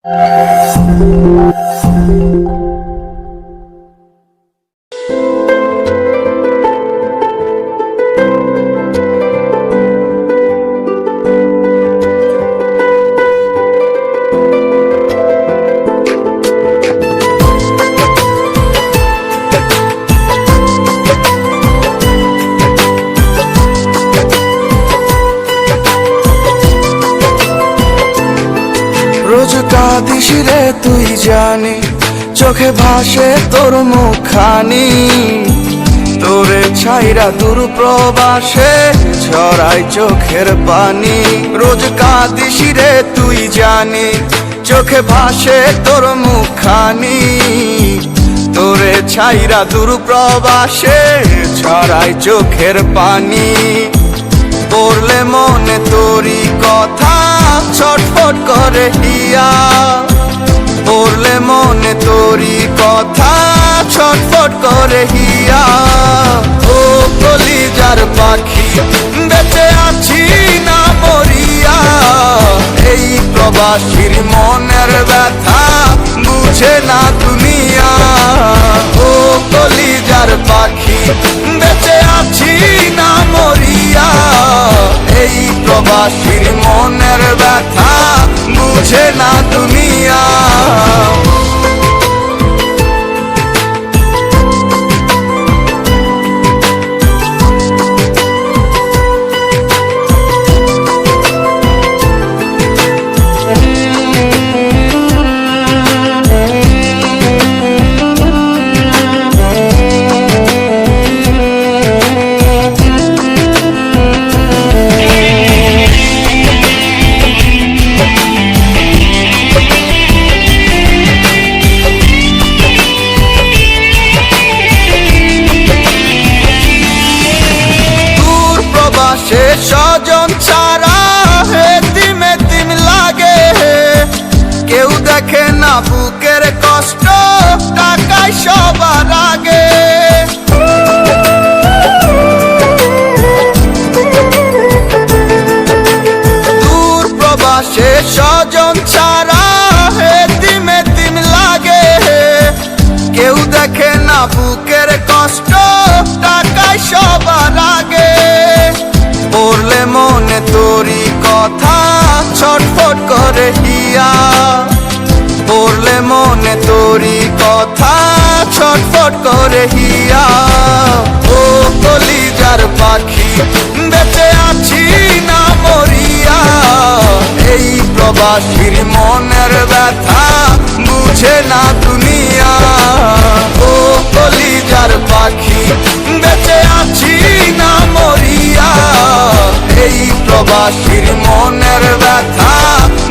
রোজ কাঁদিস রে তুই জানি, চোখে ভাসে তোর মুখখানি, তোরে ছাইরা দূর প্রবাসে ঝরাই চোখের পানি। রোজ কাঁদিস রে তুই জানি, চোখে ভাসে তোর মুখখানি, তোরে ছাইরা দূর প্রবাসে ঝরাই চোখের পানি। পড়লে মনে তোরি কথা ছটফট করে হিয়া, পড়লে মনে তোরি কথা ছটফট করে হিয়া। ও কলিজার পাখি বেঁচে আছি না মরিয়া, এই প্রবাসীর মনের ব্যথা বুঝে না দুনিয়া। ও কলিজার পাখি বেঁচে আছি না মরিয়া, এই প্রবাসীর মনের ব্যথা বুঝে না দুনিয়া। সে স্বজন ছাড়া এতিম এতিম লাগে, কেউ দেখে না বুকের কষ্ট, টাকায় সবার আগে। দূর প্রবাসে স্বজন ছাড়া এতিম এতিম লাগে, কেউ দেখে না বুকের কষ্ট, টাকায় সবার আগে। পড়লে মনে তোরি কথা ছটফট করে হিয়া, পড়লে মনে তোরি কথা ছটফট করে হিয়া। ও কলিজার পাখি বেঁচে আছি না মরিয়া, এই প্রবাসীর মনের ব্যথা বুঝে না দুনিয়া। ও কলিজার পাখি বেঁচে আছি না মরিয়া, এই প্রবাসীর মনের ব্যথা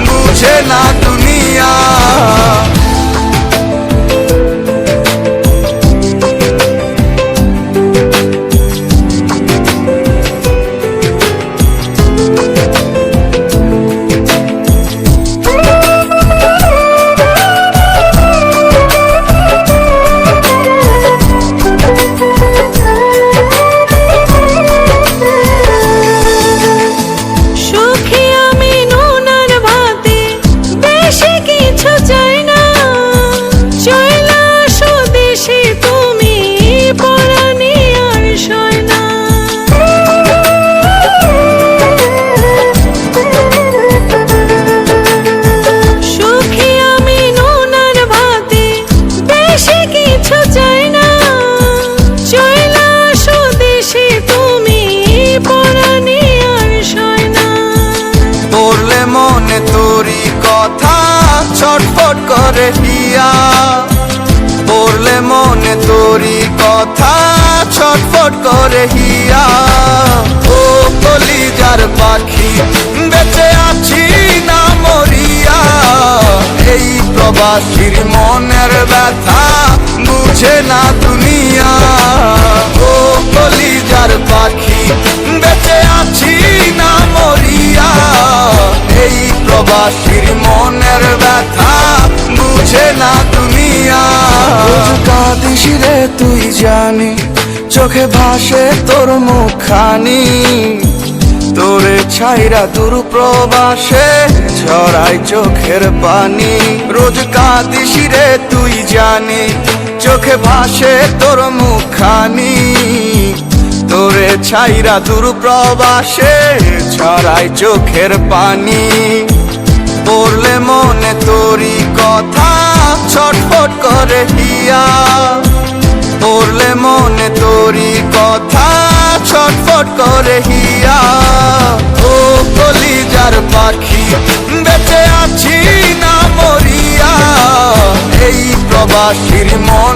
বুঝে না দুনিয়া। তোরি কথা ছটফট করে হিয়া, পড়লে মনে তোরি কথা ছটফট করে হিয়া। ও কলিজার পাখি বেঁচে আছি না মরিয়া, এই প্রবাসীর মনের ব্যথা বুঝে না দুনিয়া। ও কলিজার পাখি বেঁচে আছি না মরিয়া, এই প্রবাসীর মনের ব্যথা বুঝে না দুনিয়া। কাঁদিস রে তুই জানি, চোখে ভাসে তোর মুখখানি, তোরে ছাইরা দূর প্রবাসে ঝরাই চোখের পানি, রোজ কাঁদিস রে তুই জানি, চোখে ভাসে তোর মুখখানি। তোরে ছাইরা দূর প্রবাসে ঝরাই চোখের পানি, পড়লে মনে তোরি কথা ছটফট করে হিয়া, পড়লে মনে তোরি কথা ছটফট করে হিয়া। ও কলিজার পাখি বেঁচে আছি না মরিয়া, এই প্রবাসীর মন